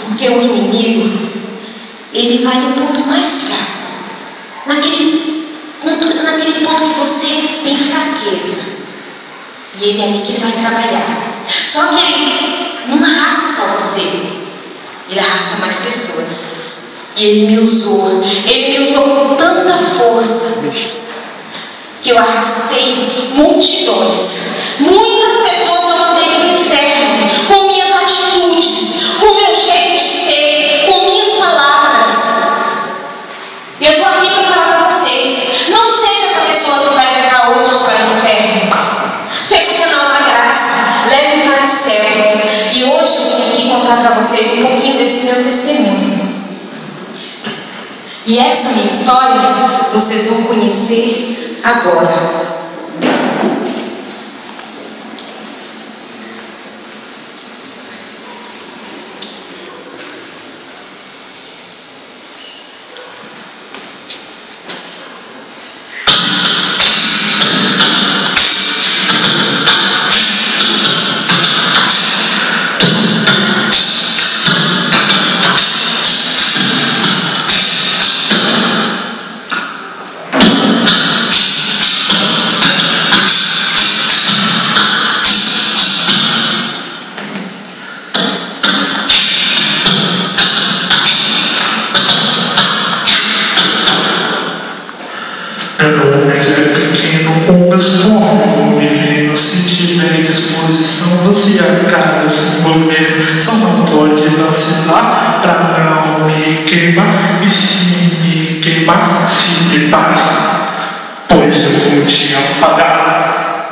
Porque o inimigo, ele vai no ponto mais fraco. Naquele ponto que você tem fraqueza. E ele é ali que ele vai trabalhar. Só que ele não arrasta só você. Ele arrasta mais pessoas. E ele me usou com tanta força que eu arrastei multidões. Muitas pessoas eu mandei para o inferno com minhas atitudes, com meu jeito de ser, com minhas palavras. E eu estou aqui para falar para vocês: não seja essa pessoa que vai levar outros para o inferno. Seja canal da graça, leve para o céu. E hoje eu vim aqui contar para vocês um pouquinho desse meu testemunho. E essa minha história vocês vão conhecer agora. Você acaba se envolvendo, só não pode vacilar pra não me queimar. E se me queimar, se prepare, pois eu vou te apagar.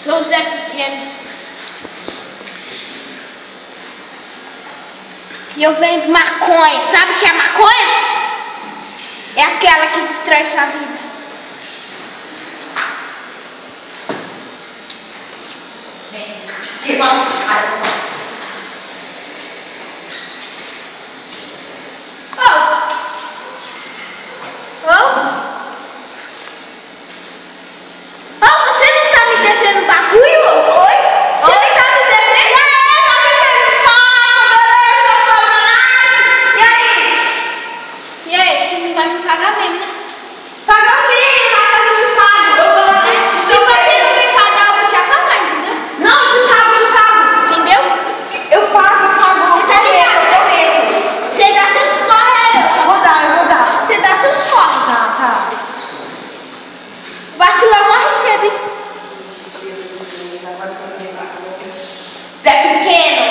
Sou Zé Pequeno e eu vendo maconha. Sabe o que é maconha? É aquela que destrói sua vida. Que baixo. Você não tá me devendo bagulho? Oi? Você não tá me devendo? E aí, tá me devendo passa, beleza, e aí? E aí, você não vai me pagar mesmo, né? Pagar o quê? Mas a gente paga. Eu vou lá, né? Se você não me pagar, eu vou te apagar, entendeu? Não, eu te pago. Entendeu? Eu pago. Você tá ligado? Eu meto. Você dá seus corre, eu vou dar. Você dá seus corre. Tá. Vacilar morre cedo, hein? Zé Pequeno!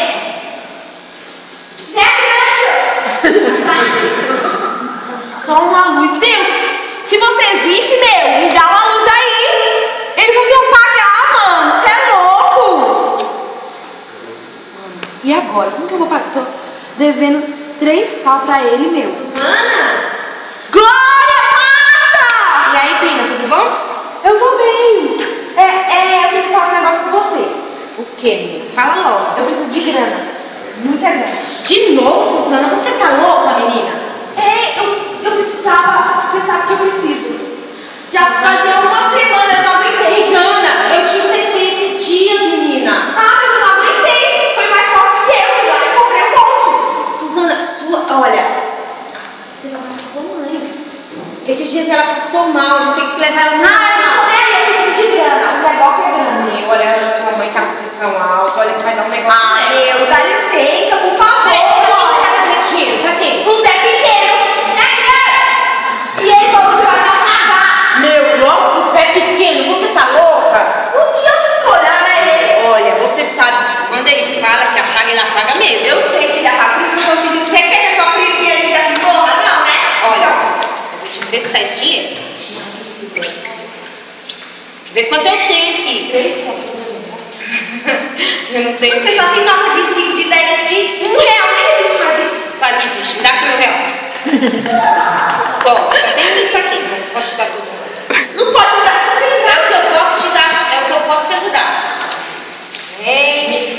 Zé Grande! Só uma luz. Deus, se você existe, me dá uma luz aí. Ele vai me apagar, mano. Você é louco. Mano, e agora? Como que eu vou pagar? Tô devendo 3 pau pra ele, meu. Susana! Glória, passa! E aí, prima, tudo bom? Eu tô bem. Eu preciso falar um negócio com você. O que, menina? Fala logo. Eu preciso de grana. Muita grana. De novo, Susana? Você tá louca, menina? Eu precisava. Você sabe que eu preciso. Já Susana, fazia uma semana, eu não aguentei. Susana, eu te emprestei esses dias, menina. Ah, mas eu não aguentei. Foi mais forte que eu. Fui lá e comprei um monte. Susana, olha. Você vai falar com a mãe. Esses dias ela passou mal, a gente tem que levar ela no Eu não tô nem aí, eu preciso de grana. O negócio é grana. Olha, sua mãe tá com pressão alta, olha que vai dar um negócio. Dá licença, por favor. Peraí, pra que você tá levando esse dinheiro? Pra quê? O Zé Pequeno. E ele falou que vai me pagar. Meu, logo você é pequeno, você tá louca? Um dia eu tô escolhendo ele. Olha, você sabe que quando ele fala que apaga, ele apaga mesmo. Eu sei que ele apaga, por isso que eu tô pedindo. Você quer que a sua priminha me daqui morra? Não, né? Olha, eu vou te emprestar esse dinheiro. Deixa eu ver quanto eu tenho aqui. 3 pontos. Eu não tenho. Você só tem nota de 5, de 10, de R$1, nem existe mais isso. Claro que existe. Me dá aqui R$1. Toma, só tenho isso aqui. Não posso te dar tudo. Não pode me dar tudo. É o que eu posso te dar, é o que eu posso te ajudar.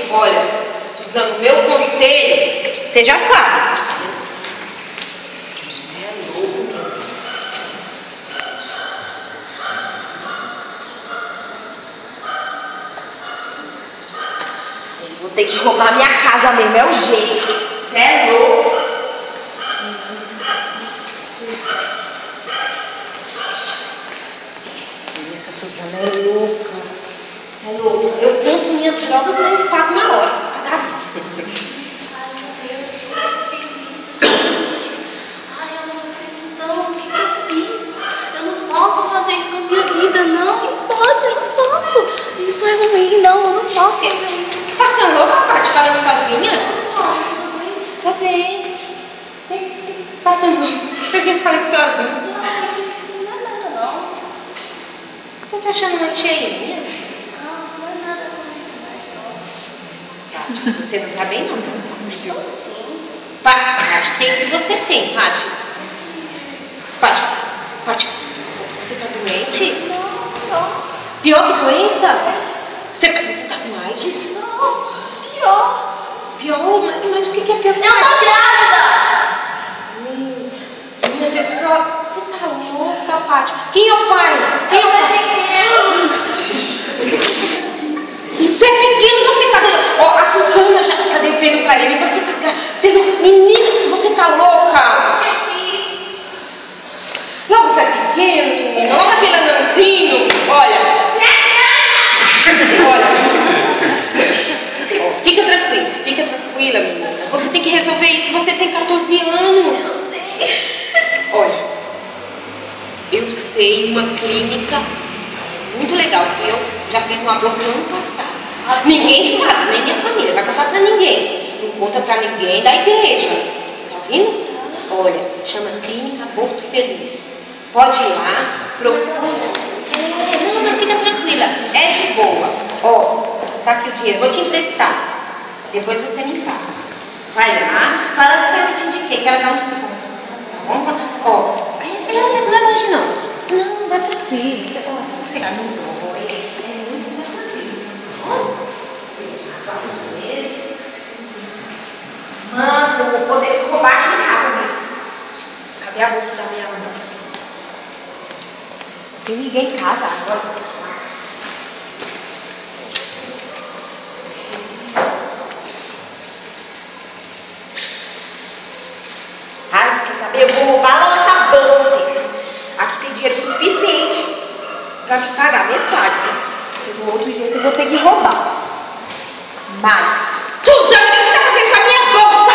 Olha, Suzana, o meu conselho, você já sabe. Você é louco. Vou ter que roubar minha casa mesmo, é o jeito. Cê é louco. Essa Suzana é louca. É louca. Eu compro minhas drogas, mas eu pago na hora. Pagar a vista. Ai, meu Deus, eu fiz isso. Ai, eu não acredito. O que eu fiz? Eu não posso fazer isso com a minha vida, não. Não pode, eu não posso. Isso é ruim, não, eu não posso fazer isso. Tá ficando louca, Paty, falando sozinha? Não, Tô bem. Tá ficando louca. Por que falando sozinha? não é nada, não. Tô te achando mais cheinha. Não é nada demais, não. Paty, você não tá bem, não. Estou sim. Paty, o que você tem, Paty? Paty, você tá doente? Não. Pior que doença? Você tá com AIDS? Não, pior. Pior? Mas o que é pior? Eu tô grávida! Menina, você tá louca, Paty. Quem é o pai? Quem é o pai? Você é pequeno, você tá doida. Ó, a Suzana já tá devendo pra ele. Você tá grávida. Menina, você tá louca? Não, você é pequeno, menina. Olha aquele anãozinho. Olha. Fica tranquila, menina. Você tem que resolver isso. Você tem 14 anos. Olha, eu sei uma clínica muito legal. Eu já fiz um aborto no ano passado. Ninguém sabe, nem minha família. Vai contar pra ninguém. Não conta pra ninguém da igreja. Tá ouvindo? Olha, chama Clínica Aborto Feliz. Pode ir lá, procura. Não, mas fica tranquila. É de boa. Ó, tá aqui o dinheiro. Vou te emprestar. Depois você me paga. Vai lá, fala que foi eu que te indiquei, que ela dá um desconto. Tá bom? Ó, ela não é longe não. Não, vai tranquilo. Ó, sossegado, não dói. É muito mais tranquilo. Ó, Mano, eu vou poder roubar aqui em casa mesmo. Cadê a bolsa da minha mãe? Não tem ninguém em casa agora. Ai, quer saber? Eu vou roubar logo essa bolsa dele. Aqui tem dinheiro suficiente pra me pagar metade, né? Porque do outro jeito eu vou ter que roubar. Mas... Suzana, o que você tá fazendo com a minha bolsa?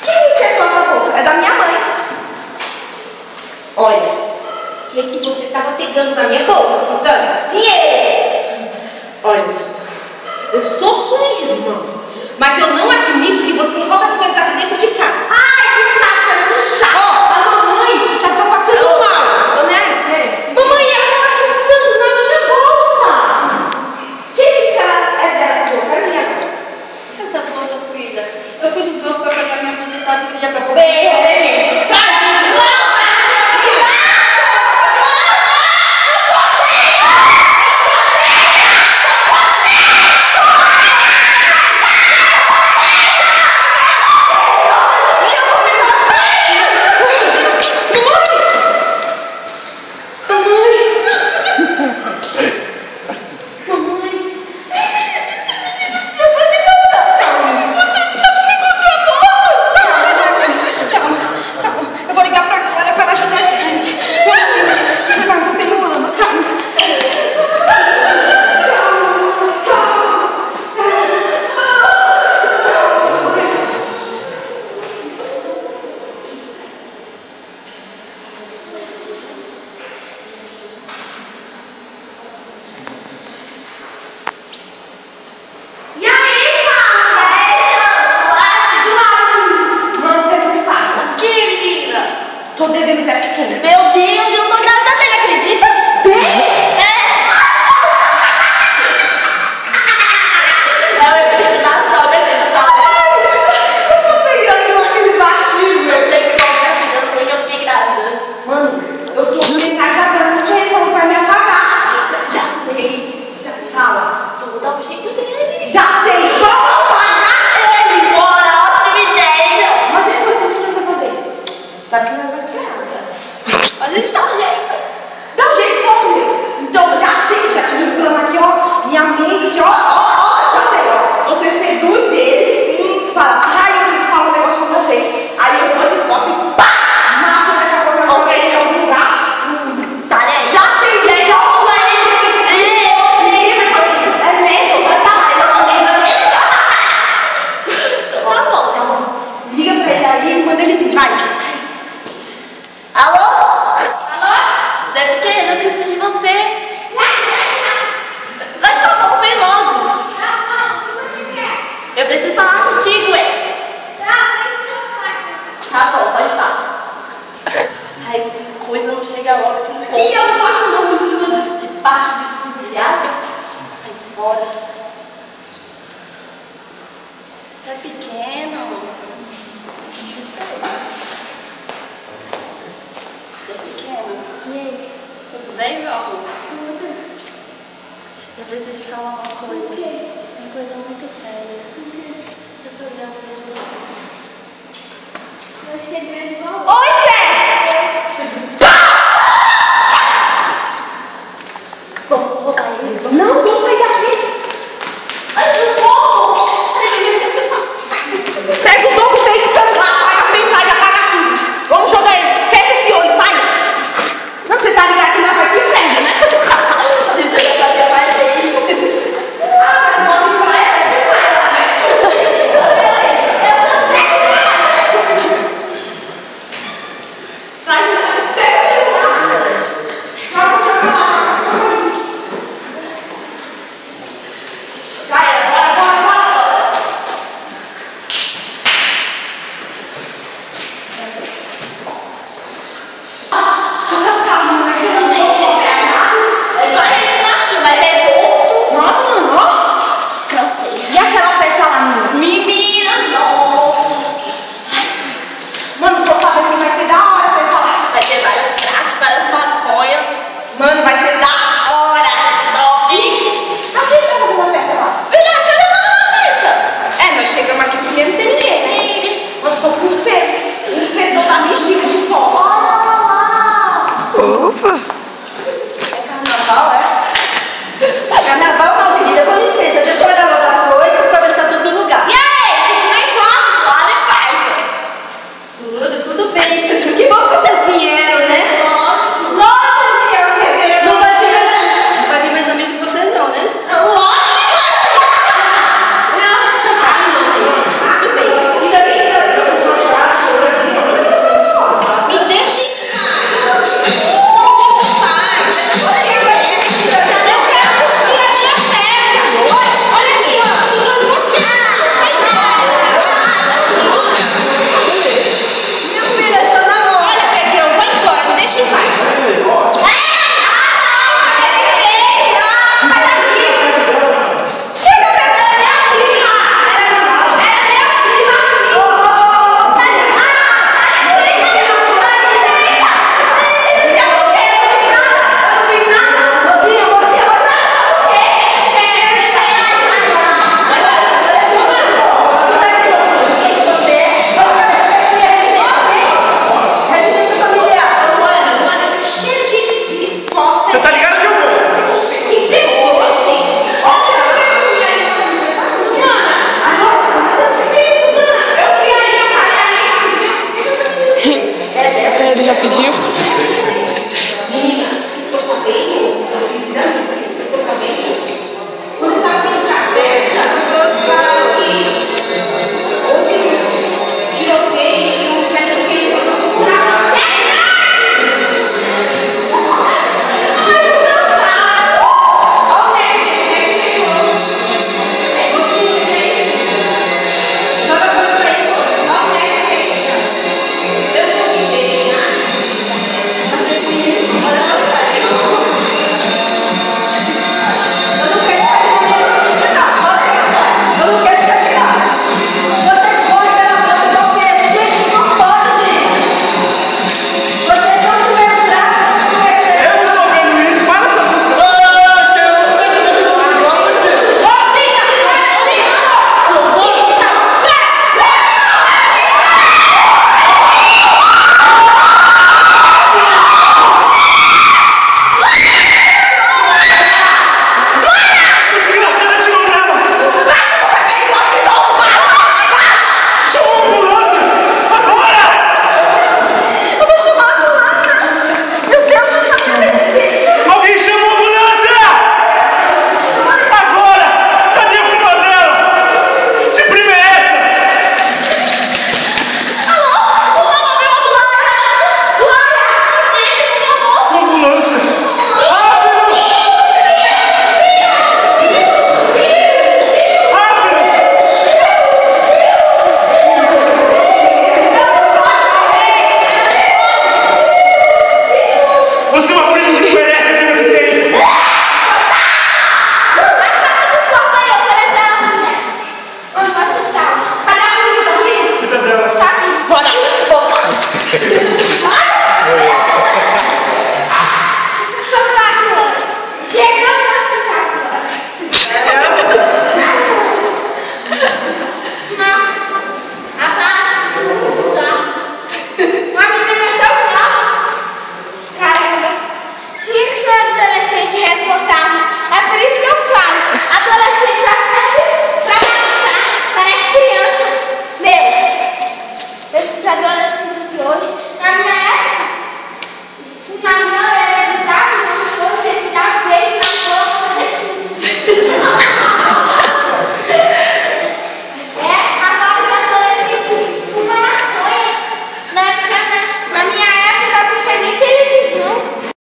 Que isso é só essa bolsa? É da minha mãe. Olha, o que você tava pegando na minha bolsa, Suzana? Dinheiro! Olha, Suzana, Eu sou sua irmã, mas eu não admito que você rouba as coisas aqui dentro de casa. ai, que saco, você é muito chato. Ó, a mamãe tava passando mal. Tô nem aí. Mamãe, ela tava fuçando na minha bolsa. Quem disse que ela é dessa bolsa? É minha. Essa bolsa, filha. Eu fui no banco para pegar minha aposentadoria para comer. Bem, sai! favor. Eu preciso te falar uma coisa. O quê? Uma coisa muito séria. Eu tô grávida de você. Vai ser grande igual. Oi, Zé! Vou